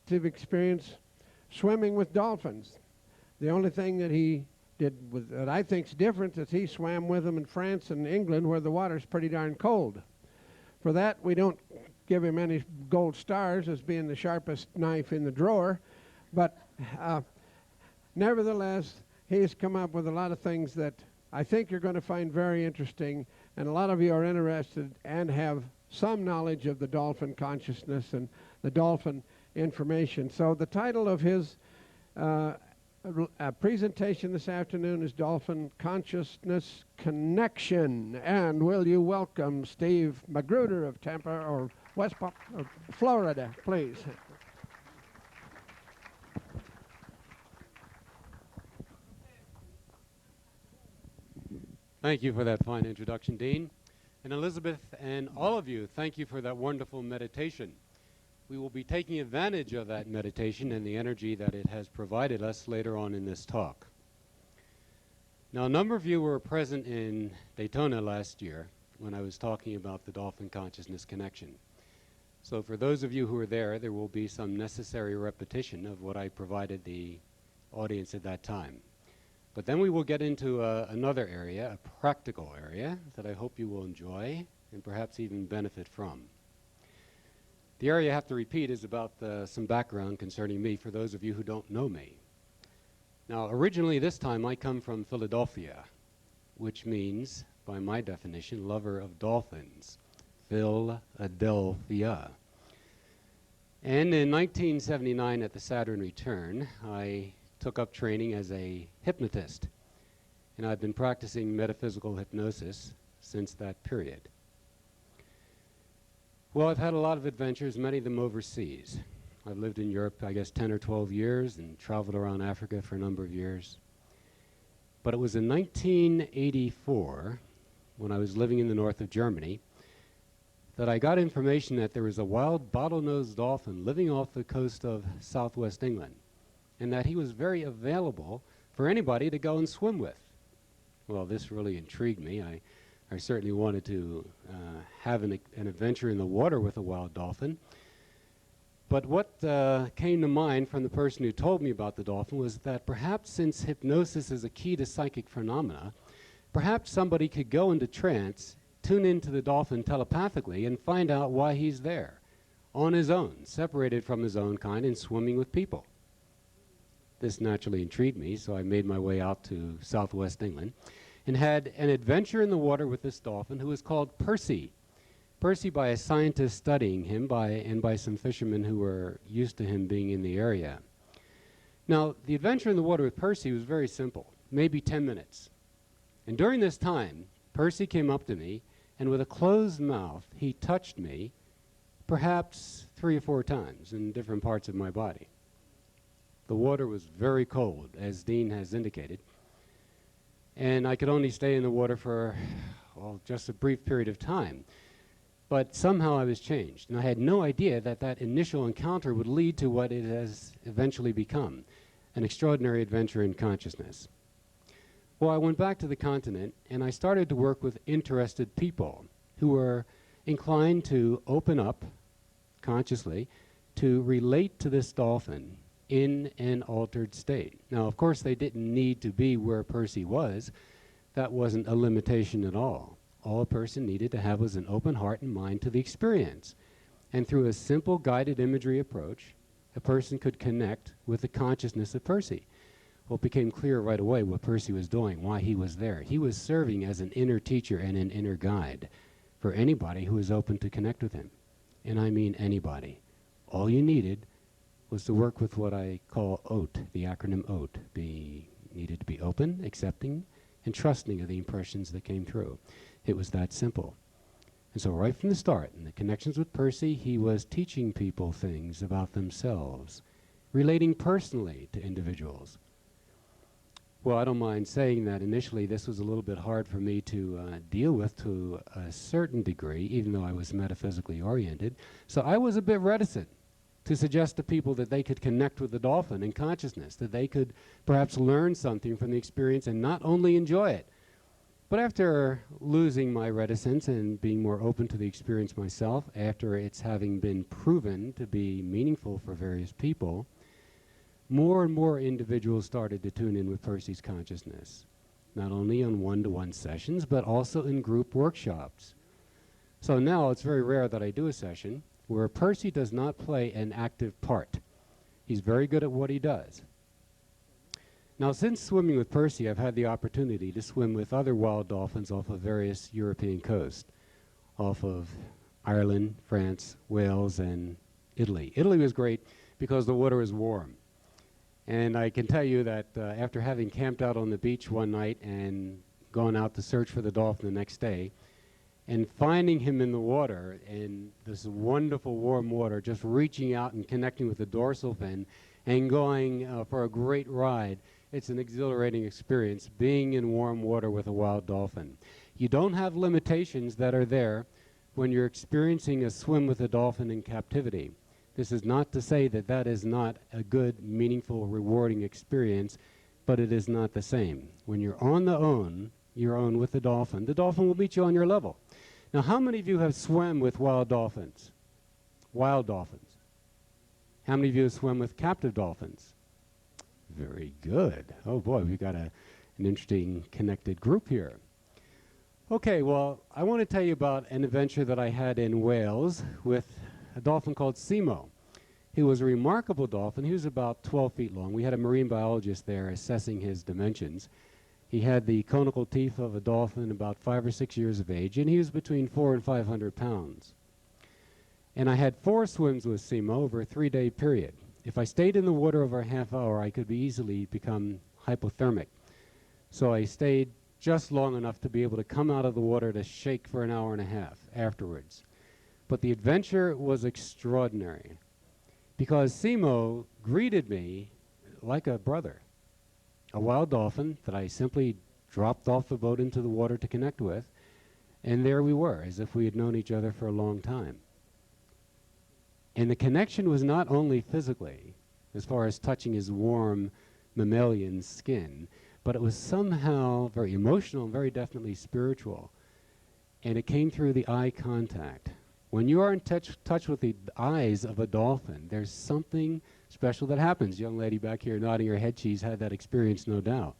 positive experience swimming with dolphins. The only thing that he did that I think's different is he swam with them in France and England where the water's pretty darn cold. For that, we don't give him any gold stars as being the sharpest knife in the drawer, but nevertheless, he's come up with a lot of things that I think you're going to find very interesting, and a lot of you are interested and have some knowledge of the dolphin consciousness and the dolphin information. So the title of his presentation this afternoon is Dolphin Consciousness Connection. And will you welcome Steve McGruder of Tampa or West Florida, please. Thank you for that fine introduction, Dean. And Elizabeth and all of you, thank you for that wonderful meditation. We will be taking advantage of that meditation and the energy that it has provided us later on in this talk. Now, a number of you were present in Daytona last year when I was talking about the Dolphin Consciousness Connection. So for those of you who were there will be some necessary repetition of what I provided the audience at that time. But then we will get into another area, a practical area, that I hope you will enjoy and perhaps even benefit from. The area I have to repeat is about some background concerning me for those of you who don't know me. Now, originally this time I come from Philadelphia, which means, by my definition, lover of dolphins. Philadelphia. And in 1979 at the Saturn return, I took up training as a hypnotist. And I've been practicing metaphysical hypnosis since that period. Well, I've had a lot of adventures, many of them overseas. I've lived in Europe, I guess, 10 or 12 years and traveled around Africa for a number of years. But it was in 1984, when I was living in the north of Germany, that I got information that there was a wild bottlenose dolphin living off the coast of southwest England, and that he was very available for anybody to go and swim with. Well, this really intrigued me. I certainly wanted to have an adventure in the water with a wild dolphin. But what came to mind from the person who told me about the dolphin was that perhaps, since hypnosis is a key to psychic phenomena, perhaps somebody could go into trance, tune into the dolphin telepathically, and find out why he's there, on his own, separated from his own kind and swimming with people. This naturally intrigued me, so I made my way out to southwest England and had an adventure in the water with this dolphin who was called Percy. Percy by a scientist studying him and by some fishermen who were used to him being in the area. Now, the adventure in the water with Percy was very simple, maybe 10 minutes. And during this time, Percy came up to me, and with a closed mouth, he touched me perhaps 3 or 4 times in different parts of my body. The water was very cold, as Dean has indicated, and I could only stay in the water for just a brief period of time. But somehow I was changed, and I had no idea that that initial encounter would lead to what it has eventually become, an extraordinary adventure in consciousness. Well, I went back to the continent, and I started to work with interested people who were inclined to open up consciously to relate to this dolphin in an altered state. Now, of course, they didn't need to be where Percy was. That wasn't a limitation at all. All a person needed to have was an open heart and mind to the experience. And through a simple guided imagery approach, a person could connect with the consciousness of Percy. Well, it became clear right away what Percy was doing, why he was there. He was serving as an inner teacher and an inner guide for anybody who was open to connect with him. And I mean anybody. All you needed was to work with what I call OAT, the acronym OAT. Needed to be open, accepting, and trusting of the impressions that came through. It was that simple. And so right from the start, in the connections with Percy, he was teaching people things about themselves, relating personally to individuals. Well, I don't mind saying that initially this was a little bit hard for me to deal with to a certain degree, even though I was metaphysically oriented. So I was a bit reticent to suggest to people that they could connect with the dolphin in consciousness, that they could perhaps learn something from the experience and not only enjoy it, But after losing my reticence and being more open to the experience myself, after it's having been proven to be meaningful for various people, more and more individuals started to tune in with Percy's consciousness, not only on one-to-one sessions, but also in group workshops. So now it's very rare that I do a session where Percy does not play an active part. He's very good at what he does. Now, since swimming with Percy, I've had the opportunity to swim with other wild dolphins off of various European coasts, off of Ireland, France, Wales, and Italy. Italy was great because the water was warm. And I can tell you that after having camped out on the beach one night and gone out to search for the dolphin the next day, and finding him in the water in this wonderful warm water, just reaching out and connecting with the dorsal fin and going for a great ride, it's an exhilarating experience being in warm water with a wild dolphin. You don't have limitations that are there when you're experiencing a swim with a dolphin in captivity. This is not to say that that is not a good, meaningful, rewarding experience, but it is not the same. When you're on your own with the dolphin will meet you on your level. Now, how many of you have swum with wild dolphins? Wild dolphins. How many of you have swum with captive dolphins? Very good. Oh boy, we've got an interesting connected group here. Okay, well, I want to tell you about an adventure that I had in Wales with a dolphin called Simo. He was a remarkable dolphin. He was about 12 feet long. We had a marine biologist there assessing his dimensions. He had the conical teeth of a dolphin, about 5 or 6 years of age, and he was between 400 and 500 pounds. And I had 4 swims with Simo over a 3-day period. If I stayed in the water over a half hour, I could easily become hypothermic. So I stayed just long enough to be able to come out of the water to shake for an hour and a half afterwards. But the adventure was extraordinary because Simo greeted me like a brother, a wild dolphin that I simply dropped off the boat into the water to connect with, and there we were, as if we had known each other for a long time. And the connection was not only physically, as far as touching his warm mammalian skin, but it was somehow very emotional and very definitely spiritual. And it came through the eye contact. When you are in touch with the eyes of a dolphin, there's something special that happens. Young lady back here nodding her head, she's had that experience, no doubt.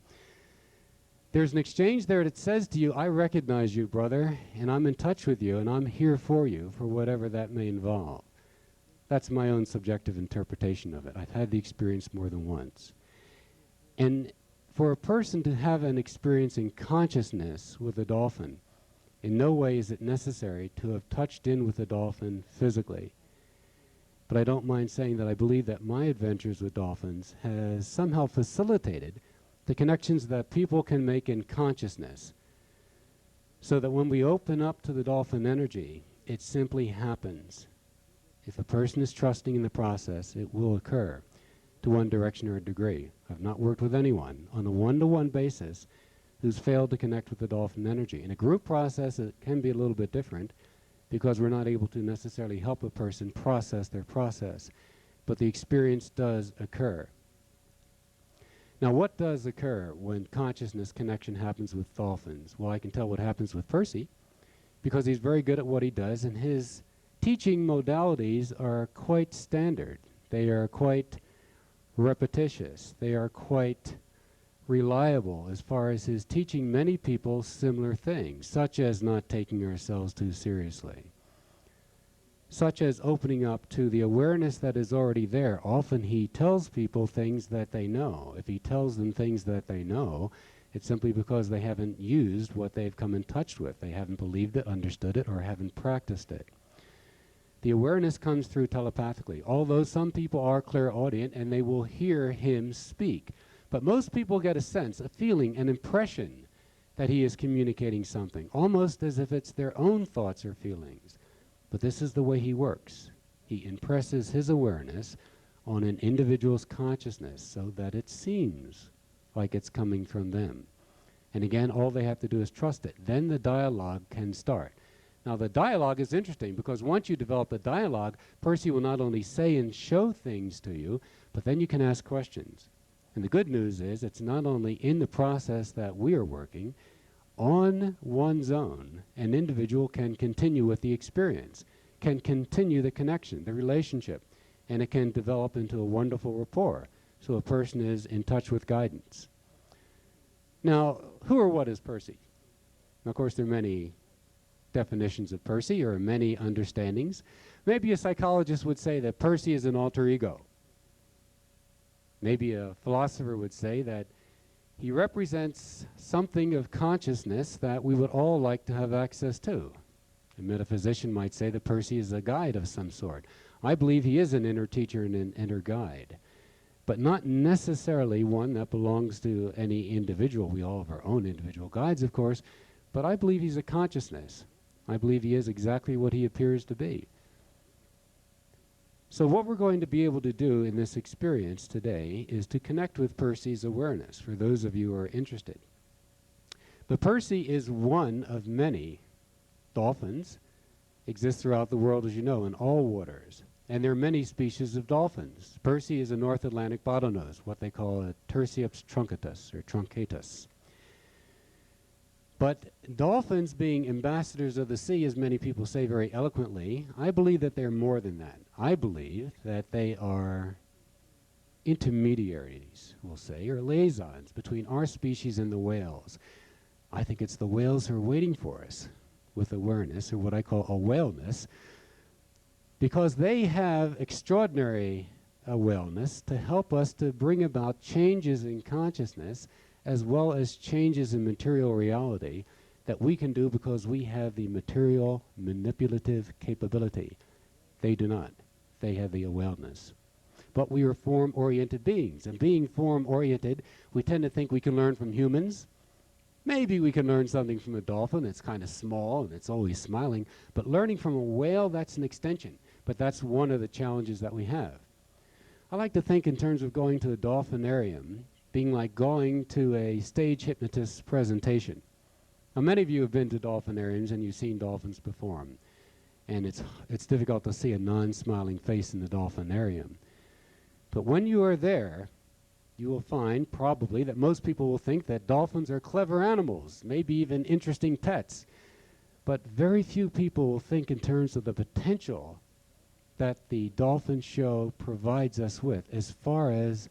There's an exchange there that says to you, I recognize you, brother, and I'm in touch with you, and I'm here for you, for whatever that may involve. That's my own subjective interpretation of it. I've had the experience more than once. And for a person to have an experience in consciousness with a dolphin, in no way is it necessary to have touched in with a dolphin physically. But I don't mind saying that I believe that my adventures with dolphins has somehow facilitated the connections that people can make in consciousness, so that when we open up to the dolphin energy, it simply happens. If a person is trusting in the process, it will occur to one direction or a degree. I've not worked with anyone on a one-to-one basis who's failed to connect with the dolphin energy. In a group process, it can be a little bit different because we're not able to necessarily help a person process their process, but the experience does occur. Now, what does occur when consciousness connection happens with dolphins? Well, I can tell what happens with Percy because he's very good at what he does, and his teaching modalities are quite standard. They are quite repetitious. They are quite reliable as far as his teaching many people similar things, such as not taking ourselves too seriously, such as opening up to the awareness that is already there. Often he tells people things that they know. If he tells them things that they know, it's simply because they haven't used what they've come in touch with. They haven't believed it, understood it, or haven't practiced it. The awareness comes through telepathically, although some people are clairaudient and they will hear him speak. But most people get a sense, a feeling, an impression that he is communicating something, almost as if it's their own thoughts or feelings. But this is the way he works. He impresses his awareness on an individual's consciousness so that it seems like it's coming from them. And again, all they have to do is trust it. Then the dialogue can start. Now, the dialogue is interesting because once you develop a dialogue, Percy will not only say and show things to you, but then you can ask questions. And the good news is it's not only in the process that we are working. on one's own, an individual can continue with the experience, can continue the connection, the relationship, and it can develop into a wonderful rapport. So a person is in touch with guidance. Now, who or what is Percy? Of course, there are many definitions of Percy, or many understandings. Maybe a psychologist would say that Percy is an alter ego. Maybe a philosopher would say that he represents something of consciousness that we would all like to have access to. A metaphysician might say that Percy is a guide of some sort. I believe he is an inner teacher and an inner guide, but not necessarily one that belongs to any individual. We all have our own individual guides, of course, but I believe he's a consciousness. I believe he is exactly what he appears to be. So what we're going to be able to do in this experience today is to connect with Percy's awareness, for those of you who are interested. But Percy is one of many dolphins, exist throughout the world, as you know, in all waters. And there are many species of dolphins. Percy is a North Atlantic bottlenose, what they call a Tursiops truncatus, or truncatus. But dolphins being ambassadors of the sea, as many people say very eloquently, I believe that they're more than that. I believe that they are intermediaries, we'll say, or liaisons between our species and the whales. I think it's the whales who are waiting for us with awareness, or what I call awareness, because they have extraordinary awareness to help us to bring about changes in consciousness as well as changes in material reality that we can do because we have the material manipulative capability. They do not. They have the awareness. But we are form-oriented beings, and being form-oriented, we tend to think we can learn from humans. Maybe we can learn something from a dolphin. It's kind of small and it's always smiling, but learning from a whale, that's an extension. But that's one of the challenges that we have. I like to think in terms of going to a dolphinarium being like going to a stage hypnotist presentation. Now, many of you have been to dolphinariums and you've seen dolphins perform, and it's difficult to see a non-smiling face in the dolphinarium. But when you are there, you will find probably that most people will think that dolphins are clever animals, maybe even interesting pets. But very few people will think in terms of the potential that the dolphin show provides us with as far as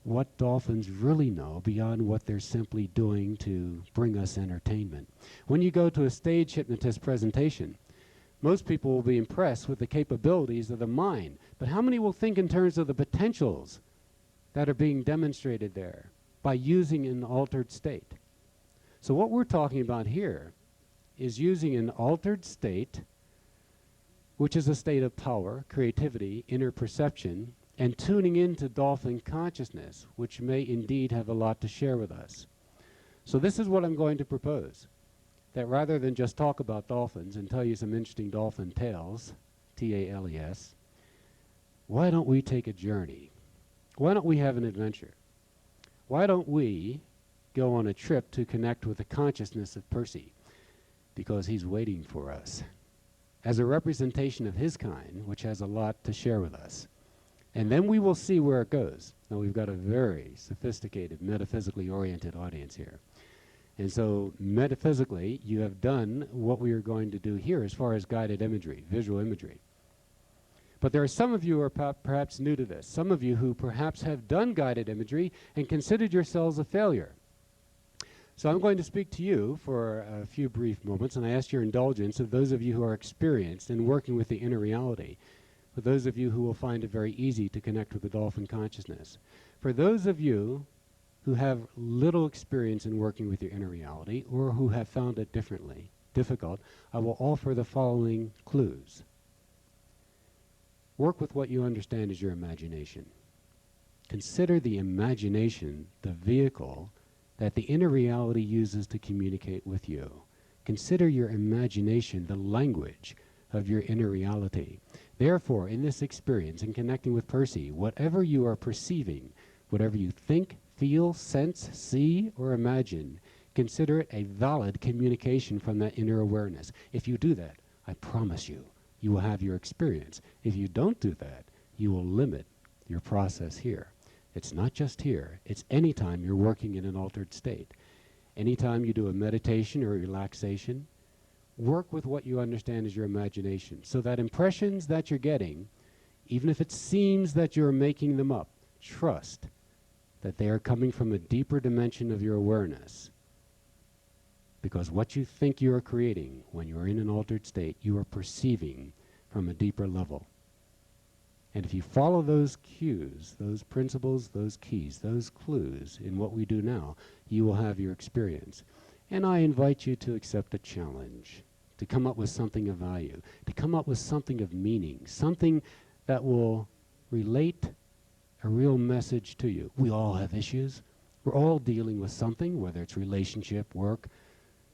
what dolphins really know beyond what they're simply doing to bring us entertainment. When you go to a stage hypnotist presentation, most people will be impressed with the capabilities of the mind, but how many will think in terms of the potentials that are being demonstrated there by using an altered state? So what we're talking about here is using an altered state, which is a state of power, creativity, inner perception, and tuning into dolphin consciousness, which may indeed have a lot to share with us. So this is what I'm going to propose, that rather than just talk about dolphins and tell you some interesting dolphin tales, T-A-L-E-S, why don't we take a journey? Why don't we have an adventure? Why don't we go on a trip to connect with the consciousness of Percy? Because he's waiting for us as a representation of his kind, which has a lot to share with us. And then we will see where it goes. Now, we've got a very sophisticated, metaphysically oriented audience here. And so metaphysically, you have done what we are going to do here as far as guided imagery, visual imagery. But there are some of you who are perhaps new to this, some of you who perhaps have done guided imagery and considered yourselves a failure. So I'm going to speak to you for a few brief moments, and I ask your indulgence of those of you who are experienced in working with the inner reality, for those of you who will find it very easy to connect with the dolphin consciousness. For those of you who have little experience in working with your inner reality, or who have found it difficult, I will offer the following clues. Work with what you understand as your imagination. Consider the imagination the vehicle that the inner reality uses to communicate with you. Consider your imagination the language of your inner reality. Therefore, in this experience, in connecting with Percy, whatever you are perceiving, whatever you think, feel, sense, see, or imagine, consider it a valid communication from that inner awareness. If you do that, I promise you, you will have your experience. If you don't do that, you will limit your process here. It's not just here. It's any time you're working in an altered state. Anytime you do a meditation or a relaxation, work with what you understand as your imagination, so that impressions that you're getting, even if it seems that you're making them up, trust that they are coming from a deeper dimension of your awareness. Because what you think you are creating when you are in an altered state, you are perceiving from a deeper level. And if you follow those cues, those principles, those keys, those clues in what we do now, you will have your experience. And I invite you to accept a challenge, to come up with something of value, to come up with something of meaning, something that will relate a real message to you. We all have issues. We're all dealing with something, whether it's relationship, work,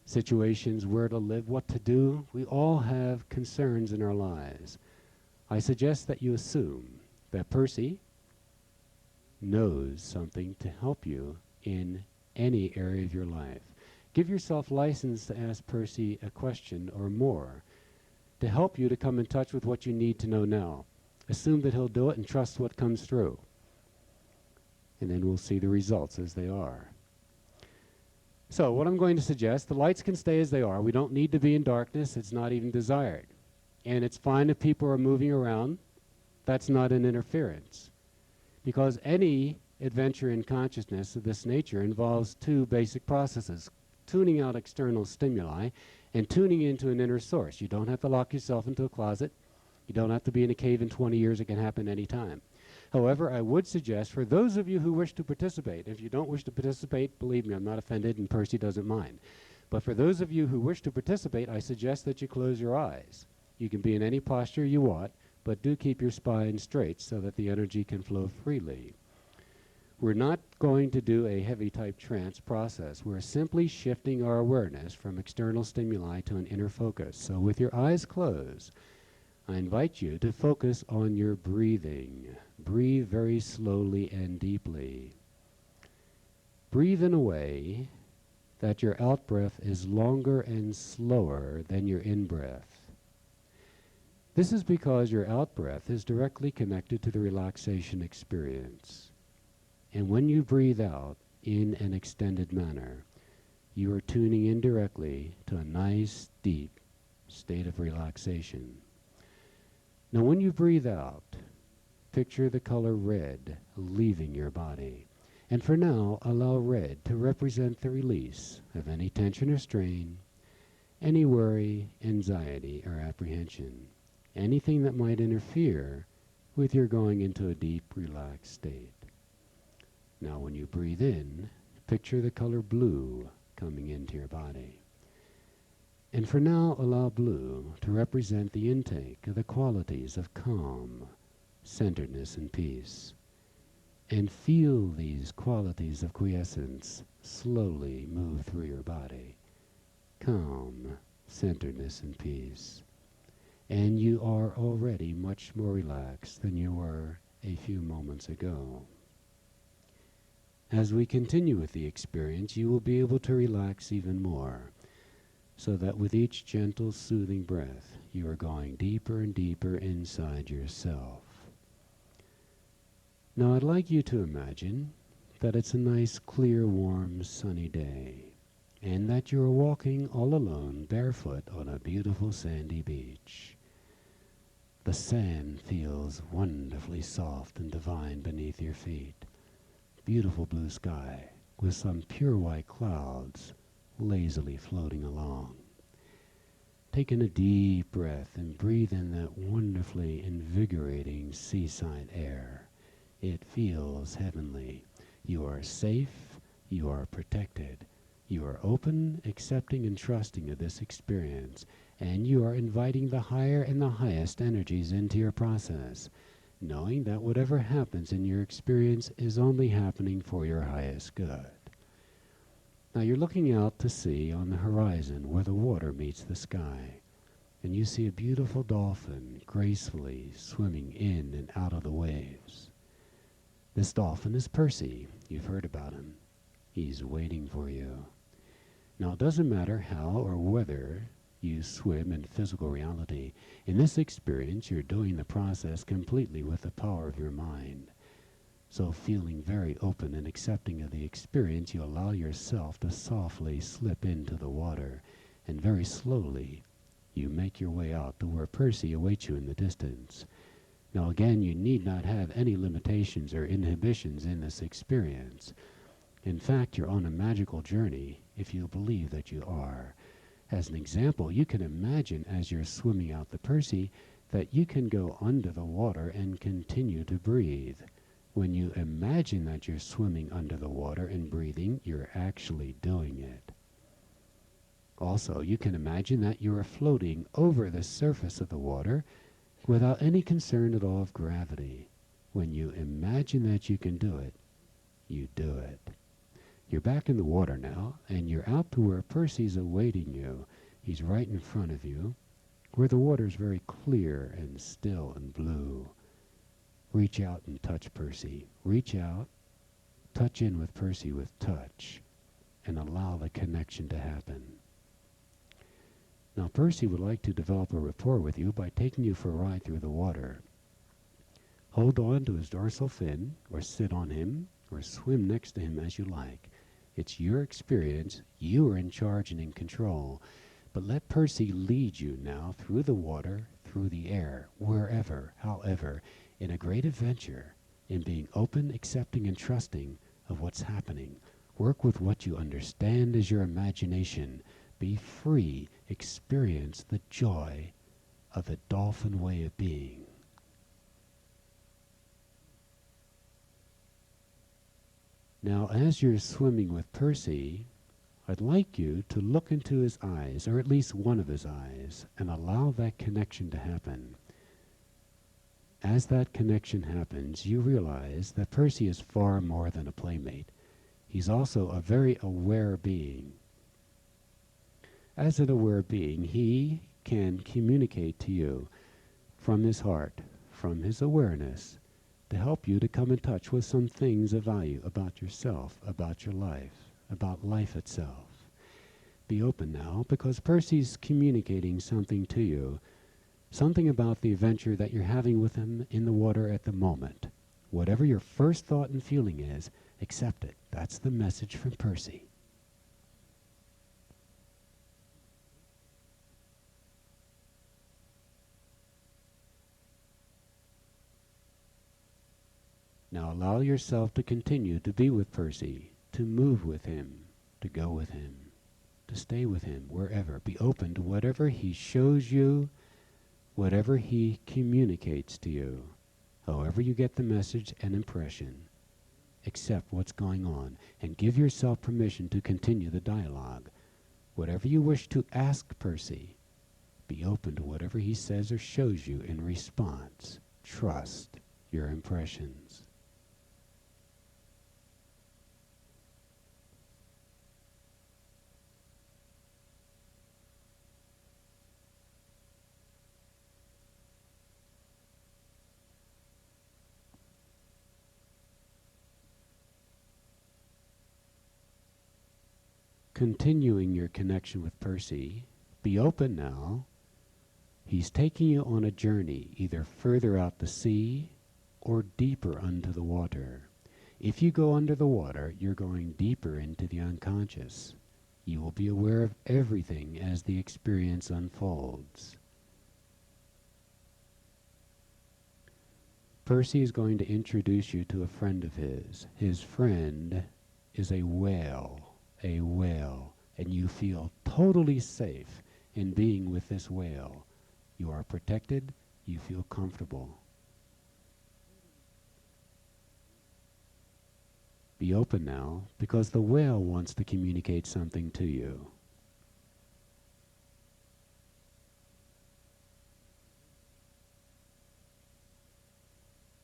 situations, where to live, what to do. We all have concerns in our lives. I suggest that you assume that Percy knows something to help you in any area of your life. Give yourself license to ask Percy a question or more to help you to come in touch with what you need to know now. Assume that he'll do it and trust what comes through. And then we'll see the results as they are. So what I'm going to suggest, the lights can stay as they are. We don't need to be in darkness. It's not even desired. And it's fine if people are moving around. That's not an interference. Because any adventure in consciousness of this nature involves two basic processes: tuning out external stimuli and tuning into an inner source. You don't have to lock yourself into a closet. You don't have to be in a cave in 20 years. It can happen anytime. However, I would suggest for those of you who wish to participate, if you don't wish to participate, believe me, I'm not offended and Percy doesn't mind. But for those of you who wish to participate, I suggest that you close your eyes. You can be in any posture you want, but do keep your spine straight so that the energy can flow freely. We're not going to do a heavy type trance process. We're simply shifting our awareness from external stimuli to an inner focus. So with your eyes closed, I invite you to focus on your breathing. Breathe very slowly and deeply. Breathe in a way that your out-breath is longer and slower than your in-breath. This is because your out-breath is directly connected to the relaxation experience. And when you breathe out in an extended manner, you are tuning in directly to a nice, deep state of relaxation. Now when you breathe out, picture the color red leaving your body. And for now, allow red to represent the release of any tension or strain, any worry, anxiety, or apprehension, anything that might interfere with your going into a deep, relaxed state. Now when you breathe in, picture the color blue coming into your body. And for now, allow blue to represent the intake of the qualities of calm, centeredness, and peace. And feel these qualities of quiescence slowly move through your body. Calm, centeredness, and peace. And you are already much more relaxed than you were a few moments ago. As we continue with the experience, you will be able to relax even more, so that with each gentle, soothing breath, you are going deeper and deeper inside yourself. Now I'd like you to imagine that it's a nice, clear, warm, sunny day, and that you are walking all alone, barefoot, on a beautiful sandy beach. The sand feels wonderfully soft and divine beneath your feet. Beautiful blue sky with some pure white clouds lazily floating along. Take in a deep breath and breathe in that wonderfully invigorating seaside air. It feels heavenly. You are safe, you are protected, you are open, accepting, and trusting of this experience, and you are inviting the higher and the highest energies into your process, knowing that whatever happens in your experience is only happening for your highest good. Now you're looking out to sea on the horizon where the water meets the sky, and you see a beautiful dolphin gracefully swimming in and out of the waves. This dolphin is Percy. You've heard about him. He's waiting for you. Now it doesn't matter how or whether you swim in physical reality. In this experience, you're doing the process completely with the power of your mind. So feeling very open and accepting of the experience, you allow yourself to softly slip into the water, and very slowly you make your way out to where Percy awaits you in the distance. Now again, you need not have any limitations or inhibitions in this experience. In fact, you're on a magical journey if you believe that you are. As an example, you can imagine as you're swimming out the Percy that you can go under the water and continue to breathe. When you imagine that you're swimming under the water and breathing, you're actually doing it. Also, you can imagine that you are floating over the surface of the water without any concern at all of gravity. When you imagine that you can do it, you do it. You're back in the water now, and you're out to where Percy's awaiting you. He's right in front of you, where the water's very clear and still and blue. Reach out and touch Percy. Reach out, touch in with Percy with touch, and allow the connection to happen. Now Percy would like to develop a rapport with you by taking you for a ride through the water. Hold on to his dorsal fin, or sit on him, or swim next to him as you like. It's your experience. You are in charge and in control. But let Percy lead you now through the water, through the air, wherever, however, in a great adventure, in being open, accepting, and trusting of what's happening. Work with what you understand as your imagination. Be free. Experience the joy of the dolphin way of being. Now, as you're swimming with Percy, I'd like you to look into his eyes, or at least one of his eyes, and allow that connection to happen. As that connection happens, you realize that Percy is far more than a playmate. He's also a very aware being. As an aware being, he can communicate to you from his heart, from his awareness, to help you to come in touch with some things of value about yourself, about your life, about life itself. Be open now, because Percy's communicating something to you, something about the adventure that you're having with him in the water at the moment. Whatever your first thought and feeling is, accept it. That's the message from Percy. Now allow yourself to continue to be with Percy, to move with him, to go with him, to stay with him wherever. Be open to whatever he shows you, whatever he communicates to you. However you get the message and impression, accept what's going on and give yourself permission to continue the dialogue. Whatever you wish to ask Percy, be open to whatever he says or shows you in response. Trust your impressions. Continuing your connection with Percy, be open now. He's taking you on a journey, either further out to sea or deeper under the water. If you go under the water, you're going deeper into the unconscious. You will be aware of everything as the experience unfolds. Percy is going to introduce you to a friend of his. His friend is a whale, and you feel totally safe in being with this whale. You are protected, you feel comfortable. Be open now, because the whale wants to communicate something to you.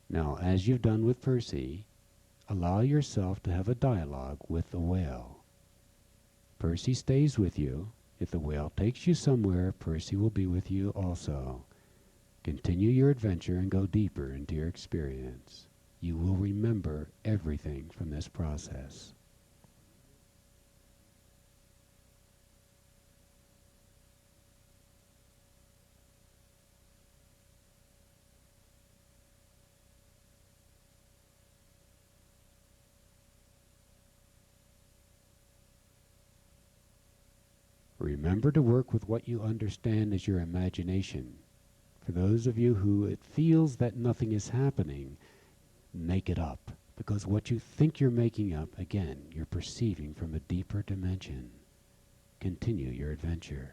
Now, as you've done with Percy, allow yourself to have a dialogue with the whale. Percy stays with you. If the whale takes you somewhere, Percy will be with you also. Continue your adventure and go deeper into your experience. You will remember everything from this process. Remember to work with what you understand as your imagination. For those of you who it feels that nothing is happening, make it up. Because what you think you're making up, again, you're perceiving from a deeper dimension. Continue your adventure.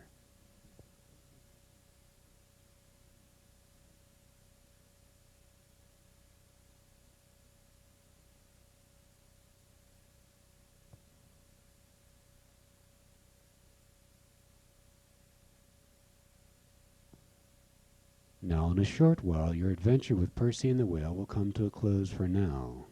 Now, in a short while, your adventure with Percy and the whale will come to a close for now.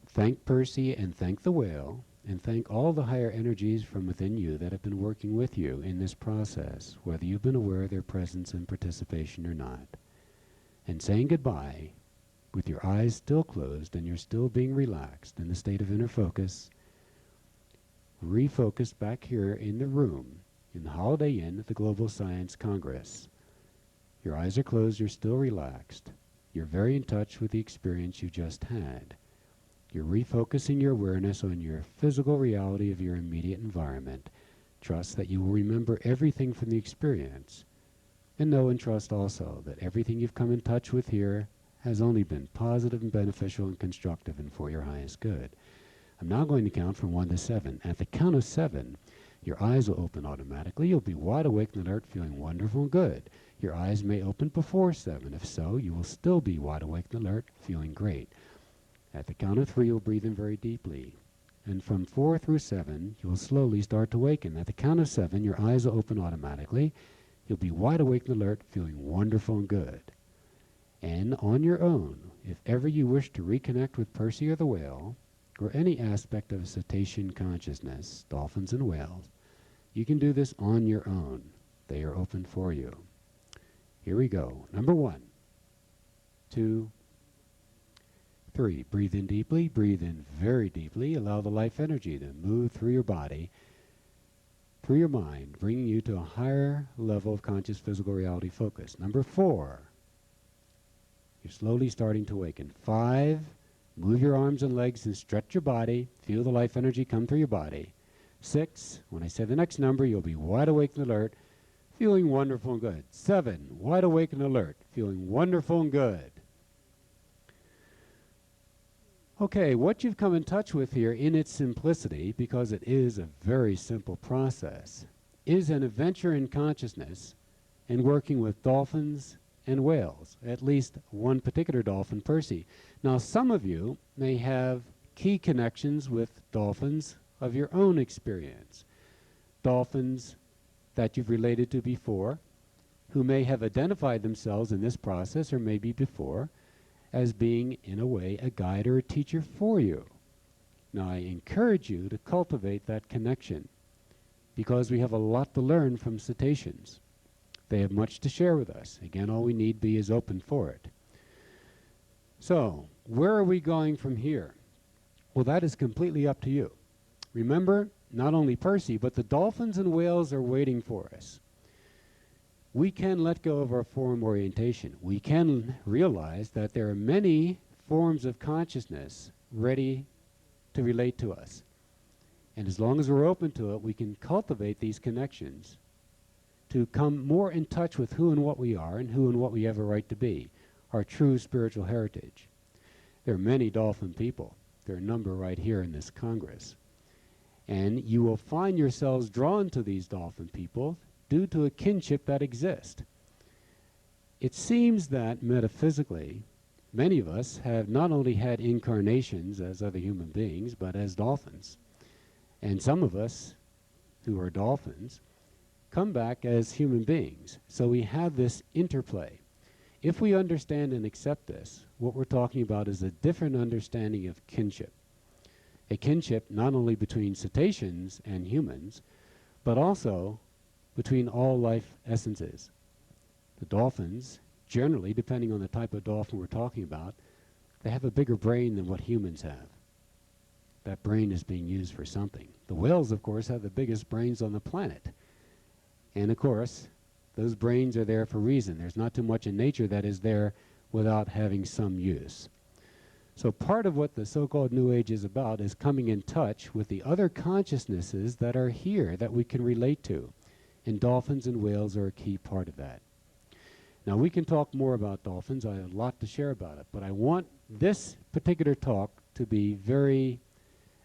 Thank Percy and thank the whale, and thank all the higher energies from within you that have been working with you in this process, whether you've been aware of their presence and participation or not. And saying goodbye, with your eyes still closed and you're still being relaxed in the state of inner focus, refocus back here in the room, in the Holiday Inn at the Global Science Congress. Your eyes are closed, you're still relaxed. You're very in touch with the experience you just had. You're refocusing your awareness on your physical reality of your immediate environment. Trust that you will remember everything from the experience. And know and trust also that everything you've come in touch with here has only been positive and beneficial and constructive and for your highest good. I'm now going to count from 1 to 7. At the count of 7, your eyes will open automatically. You'll be wide awake and alert, feeling wonderful and good. Your eyes may open before 7. If so, you will still be wide awake and alert, feeling great. At the count of 3, you'll breathe in very deeply. And from 4 through 7, you will slowly start to awaken. At the count of 7, your eyes will open automatically. You'll be wide awake and alert, feeling wonderful and good. And on your own, if ever you wish to reconnect with Percy or the whale, or any aspect of cetacean consciousness, dolphins and whales, you can do this on your own. They are open for you. Here we go. Number 1, 2, 3. Breathe in deeply. Breathe in very deeply. Allow the life energy to move through your body, through your mind, bringing you to a higher level of conscious physical reality focus. Number 4. You're slowly starting to awaken. 5. Move your arms and legs and stretch your body. Feel the life energy come through your body. 6. When I say the next number, you'll be wide awake and alert, feeling wonderful and good. 7. Wide awake and alert, feeling wonderful and good. Okay, what you've come in touch with here in its simplicity, because it is a very simple process, is an adventure in consciousness and working with dolphins and whales, at least one particular dolphin, Percy. Now, some of you may have key connections with dolphins of your own experience, dolphins that you've related to before, who may have identified themselves in this process, or maybe before, as being, in a way, a guide or a teacher for you. Now, I encourage you to cultivate that connection, because we have a lot to learn from cetaceans. They have much to share with us. Again, all we need be is open for it. So, where are we going from here? Well, that is completely up to you. Remember, not only Percy, but the dolphins and whales are waiting for us. We can let go of our form orientation. We can realize that there are many forms of consciousness ready to relate to us. And as long as we're open to it, we can cultivate these connections to come more in touch with who and what we are and who and what we have a right to be, our true spiritual heritage. There are many dolphin people. There are a number right here in this Congress. And you will find yourselves drawn to these dolphin people due to a kinship that exists. It seems that metaphysically, many of us have not only had incarnations as other human beings, but as dolphins. And some of us who are dolphins come back as human beings. So we have this interplay. If we understand and accept this, what we're talking about is a different understanding of kinship. A kinship not only between cetaceans and humans, but also between all life essences. The dolphins, generally, depending on the type of dolphin we're talking about, they have a bigger brain than what humans have. That brain is being used for something. The whales, of course, have the biggest brains on the planet. And of course, those brains are there for a reason. There's not too much in nature that is there without having some use. So part of what the so-called New Age is about is coming in touch with the other consciousnesses that are here that we can relate to. And dolphins and whales are a key part of that. Now we can talk more about dolphins. I have a lot to share about it. But I want this particular talk to be very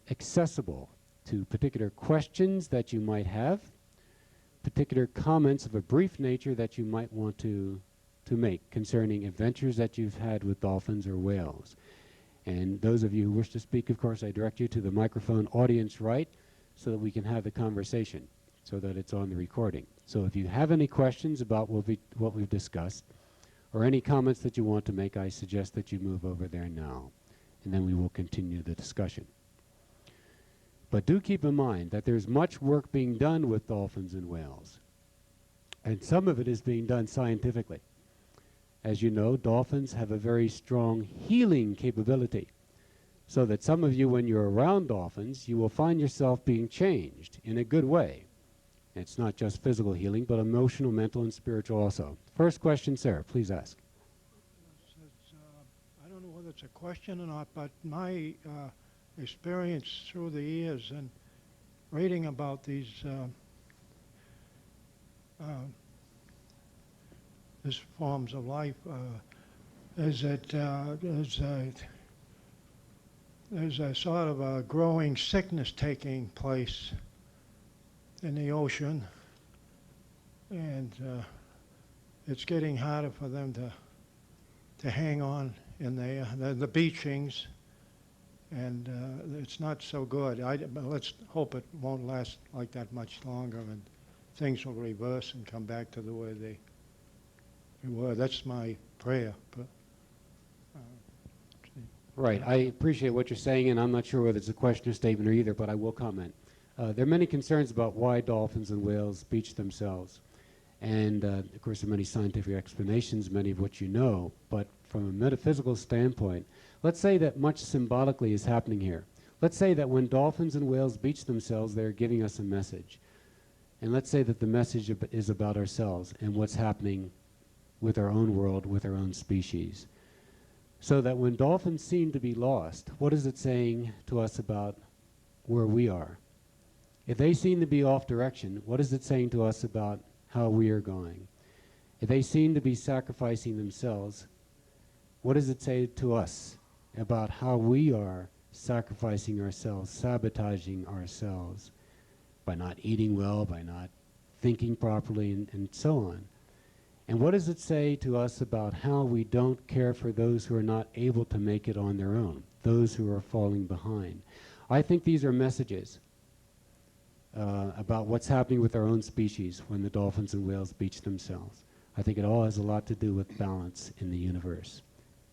accessible to particular questions that you might have, particular comments of a brief nature that you might want to make concerning adventures that you've had with dolphins or whales. And those of you who wish to speak, of course, I direct you to the microphone audience right so that we can have the conversation, so that it's on the recording. So if you have any questions about what we've discussed, or any comments that you want to make, I suggest that you move over there now, and then we will continue the discussion. But do keep in mind that there's much work being done with dolphins and whales, and some of it is being done scientifically. As you know, dolphins have a very strong healing capability, so that some of you, when you're around dolphins, you will find yourself being changed in a good way. It's not just physical healing, but emotional, mental, and spiritual also. First question, Sarah, please ask. I don't know whether it's a question or not, but my experience through the years and reading about these forms of life is that there's a sort of a growing sickness taking place in the ocean, and it's getting harder for them to hang on in there. The beachings, and it's not so good. But let's hope it won't last like that much longer, and things will reverse and come back to the way they were. That's my prayer. But, right. I appreciate what you're saying, and I'm not sure whether it's a question or statement or either, but I will comment. There are many concerns about why dolphins and whales beach themselves. And, of course, there are many scientific explanations, many of which you know. But from a metaphysical standpoint, let's say that much symbolically is happening here. Let's say that when dolphins and whales beach themselves, they're giving us a message. And let's say that the message is about ourselves and what's happening with our own world, with our own species. So that when dolphins seem to be lost, what is it saying to us about where we are? If they seem to be off direction, what is it saying to us about how we are going? If they seem to be sacrificing themselves, what does it say to us about how we are sacrificing ourselves, sabotaging ourselves by not eating well, by not thinking properly, and so on? And what does it say to us about how we don't care for those who are not able to make it on their own, those who are falling behind? I think these are messages about what's happening with our own species when the dolphins and whales beach themselves. I think it all has a lot to do with balance in the universe.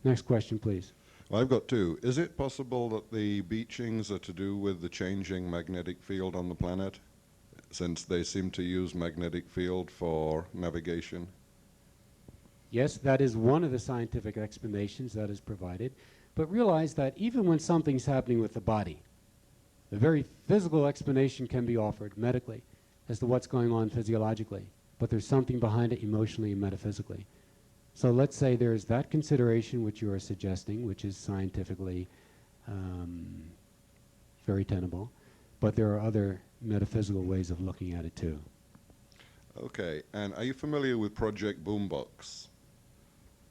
Next question, please. Well, I've got two. Is it possible that the beachings are to do with the changing magnetic field on the planet, since they seem to use magnetic field for navigation? Yes, that is one of the scientific explanations that is provided. But realize that even when something's happening with the body, a very physical explanation can be offered medically as to what's going on physiologically, but there's something behind it emotionally and metaphysically. So let's say there's that consideration which you are suggesting, which is scientifically very tenable, but there are other metaphysical ways of looking at it too. Okay, and are you familiar with Project Boombox?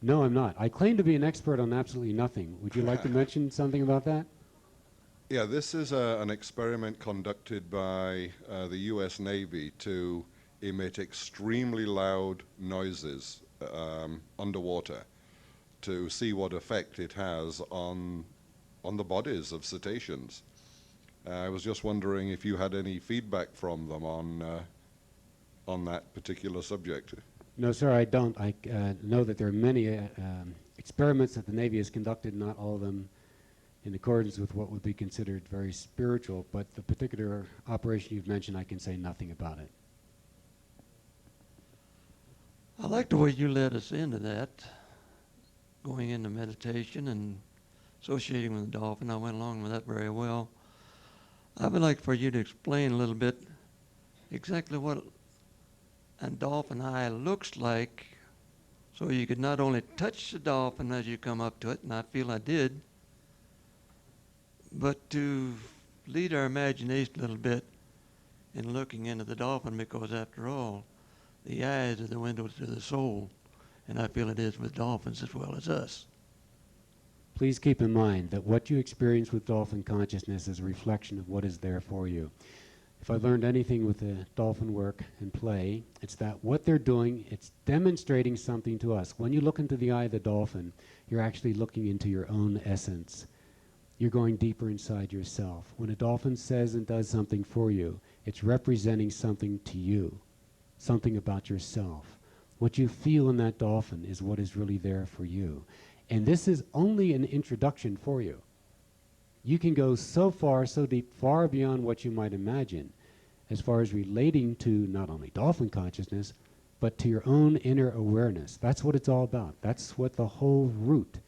No, I'm not. I claim to be an expert on absolutely nothing. Would you like to mention something about that? Yeah, this is an experiment conducted by the US Navy to emit extremely loud noises underwater to see what effect it has on the bodies of cetaceans. I was just wondering if you had any feedback from them on that particular subject. No, sir, I don't. I know that there are many experiments that the Navy has conducted, not all of them in accordance with what would be considered very spiritual, but the particular operation you've mentioned, I can say nothing about it. I like the way you led us into that, going into meditation and associating with the dolphin. I went along with that very well. I would like for you to explain a little bit exactly what a dolphin eye looks like, so you could not only touch the dolphin as you come up to it, and I feel I did, but to lead our imagination a little bit in looking into the dolphin, because after all, the eyes are the window to the soul, and I feel it is with dolphins as well as us. Please keep in mind that what you experience with dolphin consciousness is a reflection of what is there for you. If I learned anything with the dolphin work and play, it's that what they're doing, it's demonstrating something to us. When you look into the eye of the dolphin, you're actually looking into your own essence. You're going deeper inside yourself. When a dolphin says and does something for you, it's representing something to you, something about yourself. What you feel in that dolphin is what is really there for you. And this is only an introduction for you. You can go so far, so deep, far beyond what you might imagine, as far as relating to not only dolphin consciousness, but to your own inner awareness. That's what it's all about. That's what the whole route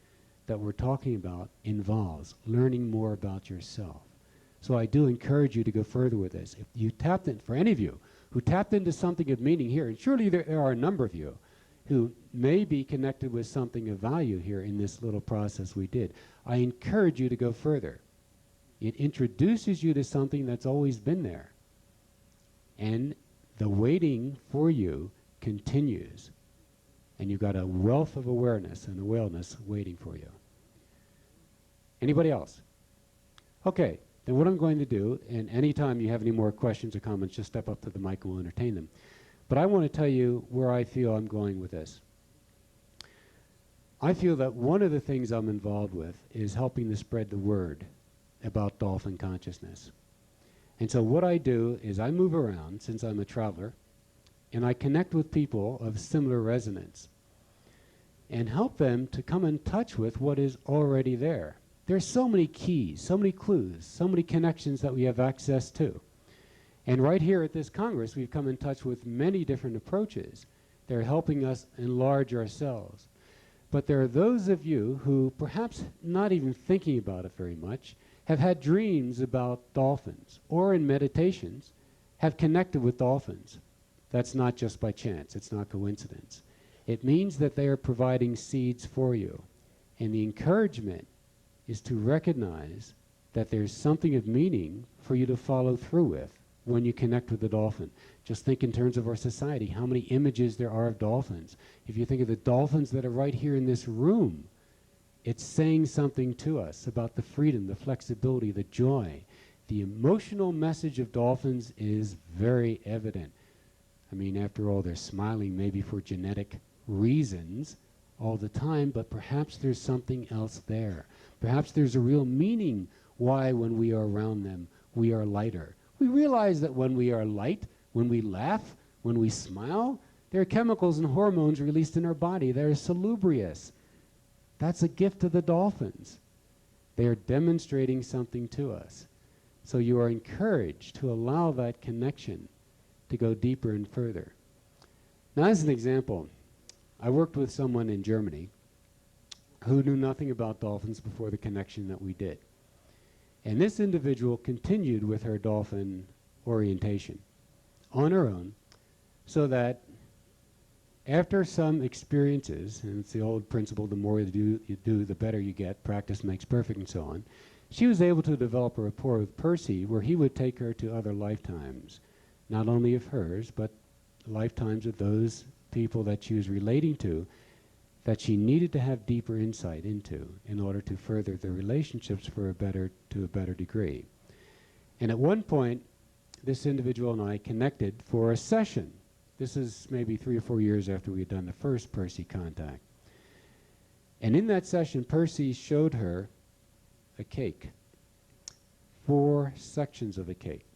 that we're talking about involves, learning more about yourself. So I do encourage you to go further with this. If you tapped in, for any of you who tapped into something of meaning here, and surely there are a number of you who may be connected with something of value here in this little process we did, I encourage you to go further. It introduces you to something that's always been there. And the waiting for you continues. And you've got a wealth of awareness and awareness waiting for you. Anybody else? Okay, then what I'm going to do, and anytime you have any more questions or comments, just step up to the mic and we'll entertain them. But I want to tell you where I feel I'm going with this. I feel that one of the things I'm involved with is helping to spread the word about dolphin consciousness. And so what I do is I move around, since I'm a traveler, and I connect with people of similar resonance and help them to come in touch with what is already there. There's so many keys, so many clues, so many connections that we have access to. And right here at this Congress, we've come in touch with many different approaches. They're helping us enlarge ourselves. But there are those of you who, perhaps not even thinking about it very much, have had dreams about dolphins, or in meditations, have connected with dolphins. That's not just by chance. It's not coincidence. It means that they are providing seeds for you. And the encouragement is to recognize that there's something of meaning for you to follow through with when you connect with the dolphin. Just think in terms of our society, how many images there are of dolphins. If you think of the dolphins that are right here in this room, it's saying something to us about the freedom, the flexibility, the joy. The emotional message of dolphins is very evident. I mean, after all, they're smiling maybe for genetic reasons all the time, but perhaps there's something else there. Perhaps there's a real meaning why when we are around them, we are lighter. We realize that when we are light, when we laugh, when we smile, there are chemicals and hormones released in our body that are salubrious. That's a gift to the dolphins. They are demonstrating something to us. So you are encouraged to allow that connection to go deeper and further. Now, as an example, I worked with someone in Germany who knew nothing about dolphins before the connection that we did. And this individual continued with her dolphin orientation on her own, so that after some experiences, and it's the old principle, the more you do, the better you get, practice makes perfect and so on, she was able to develop a rapport with Percy where he would take her to other lifetimes, not only of hers, but lifetimes of those people that she was relating to that she needed to have deeper insight into in order to further the relationships to a better degree. And at one point, this individual and I connected for a session. This is maybe 3 or 4 years after we had done the first Percy contact. And in that session, Percy showed her a cake, 4 sections of a cake.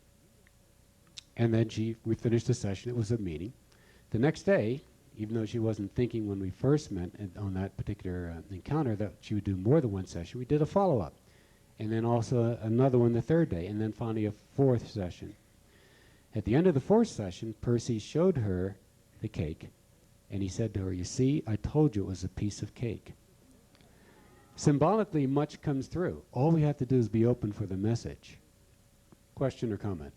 And then we finished the session. It was a meeting. The next day, even though she wasn't thinking when we first met on that particular encounter that she would do more than one session, we did a follow-up. And then also another one the third day, and then finally a 4th session. At the end of the 4th session, Percy showed her the cake, and he said to her, "You see, I told you it was a piece of cake." Symbolically, much comes through. All we have to do is be open for the message. Question or comment?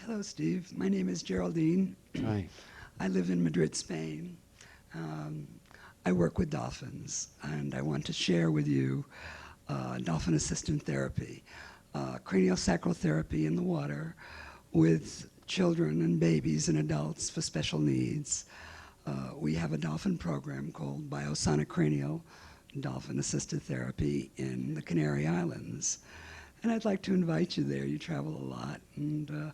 Hello, Steve. My name is Geraldine. Hi. I live in Madrid, Spain. I work with dolphins, and I want to share with you dolphin assistant therapy, craniosacral therapy in the water with children and babies and adults for special needs. We have a dolphin program called Biosonic Cranial Dolphin Assisted Therapy in the Canary Islands. And I'd like to invite you there. You travel a lot. And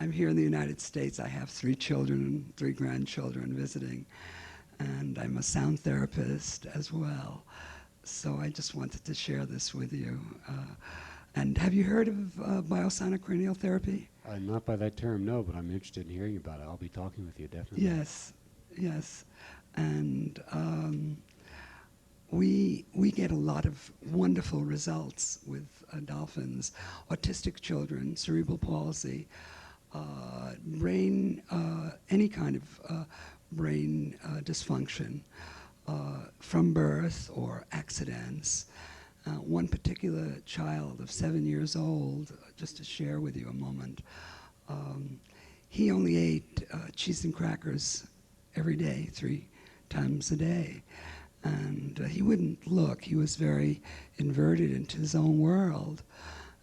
I'm here in the United States. I have 3 children and 3 grandchildren visiting. And I'm a sound therapist as well. So I just wanted to share this with you. And have you heard of biosonic cranial therapy? Not by that term, no, but I'm interested in hearing about it. I'll be talking with you, definitely. Yes, yes. And we get a lot of wonderful results with dolphins, autistic children, cerebral palsy, brain, any kind of brain dysfunction from birth or accidents. One particular child of 7 years old, just to share with you a moment, he only ate cheese and crackers every day, 3 times a day. And he wouldn't look. He was very inverted into his own world.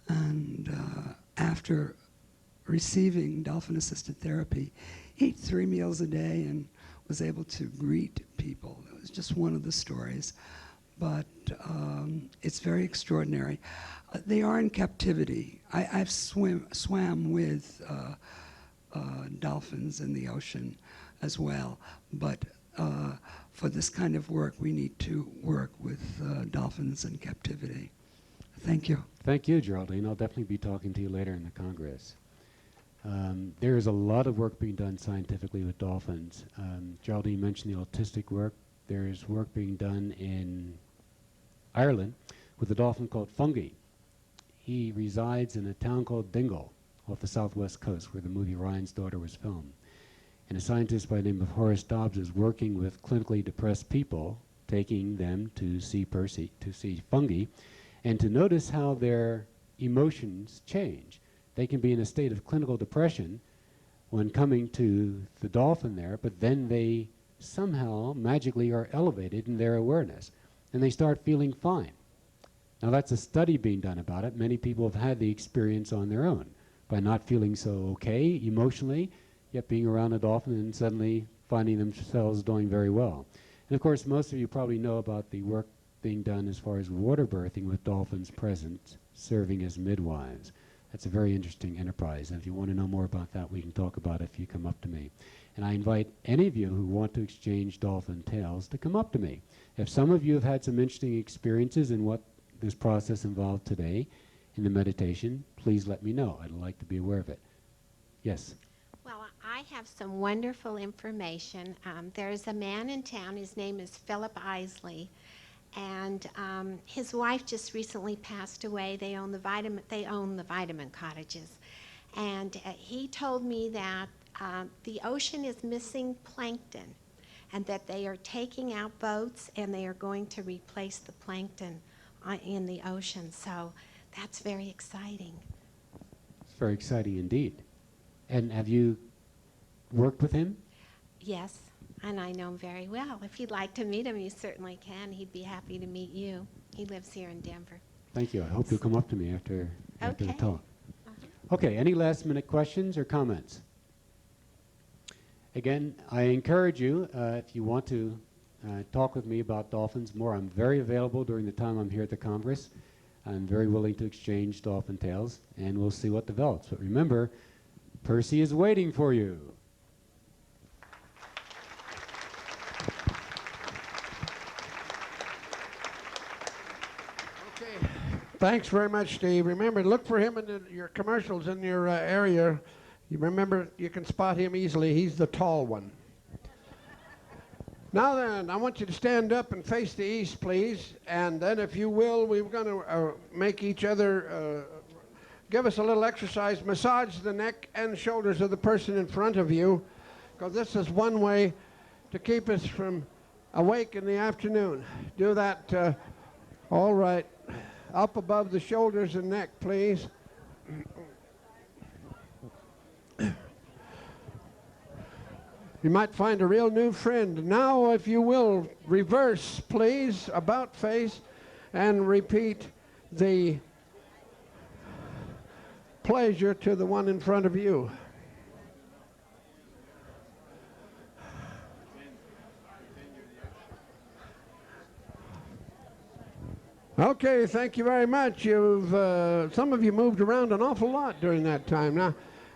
And after receiving dolphin-assisted therapy, he ate 3 meals a day and was able to greet people. It was just one of the stories. But it's very extraordinary. They are in captivity. I've swam with dolphins in the ocean as well. But for this kind of work, we need to work with dolphins in captivity. Thank you. Thank you, Geraldine. I'll definitely be talking to you later in the Congress. There is a lot of work being done scientifically with dolphins. Geraldine mentioned the autistic work. There is work being done in Ireland with a dolphin called Fungi. He resides in a town called Dingle off the southwest coast where the movie Ryan's Daughter was filmed. And a scientist by the name of Horace Dobbs is working with clinically depressed people, taking them to see fungi and to notice how their emotions change. They can be in a state of clinical depression when coming to the dolphin there, but then they somehow magically are elevated in their awareness and they start feeling fine. Now that's a study being done about it. Many people have had the experience on their own by not feeling so okay emotionally, yet being around a dolphin and suddenly finding themselves doing very well. And of course, most of you probably know about the work being done as far as water birthing with dolphins present, serving as midwives. That's a very interesting enterprise. And if you want to know more about that, we can talk about it if you come up to me. And I invite any of you who want to exchange dolphin tales to come up to me. If some of you have had some interesting experiences in what this process involved today in the meditation, please let me know. I'd like to be aware of it. Yes? Well, I have some wonderful information. There's a man in town, his name is Philip Isley, and his wife just recently passed away. They own the vitamin cottages. And he told me that the ocean is missing plankton and that they are taking out boats and they are going to replace the plankton in the ocean. So that's very exciting. It's very exciting indeed. And have you worked with him? Yes, and I know him very well. If you'd like to meet him, you certainly can. He'd be happy to meet you. He lives here in Denver. Thank you. I hope you'll come up to me after the Okay. talk. Okay, any last minute questions or comments? Again, I encourage you, if you want to talk with me about dolphins more, I'm very available during the time I'm here at the Congress. I'm very willing to exchange dolphin tales, and we'll see what develops. But remember, Percy is waiting for you. Okay. Thanks very much, Steve. Remember, look for him in your commercials in your area. You remember, you can spot him easily. He's the tall one. Now then, I want you to stand up and face the east, please. And then, if you will, we're going to make each other give us a little exercise. Massage the neck and shoulders of the person in front of you, because this is one way to keep us from awake in the afternoon. Do that. All right. Up above the shoulders and neck, please. You might find a real new friend. Now, if you will, reverse, please, about face, and repeat the pleasure to the one in front of you. Okay, thank you very much. Some of you moved around an awful lot during that time. Now,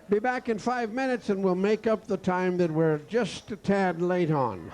be back in 5 minutes and we'll make up the time that we're just a tad late on.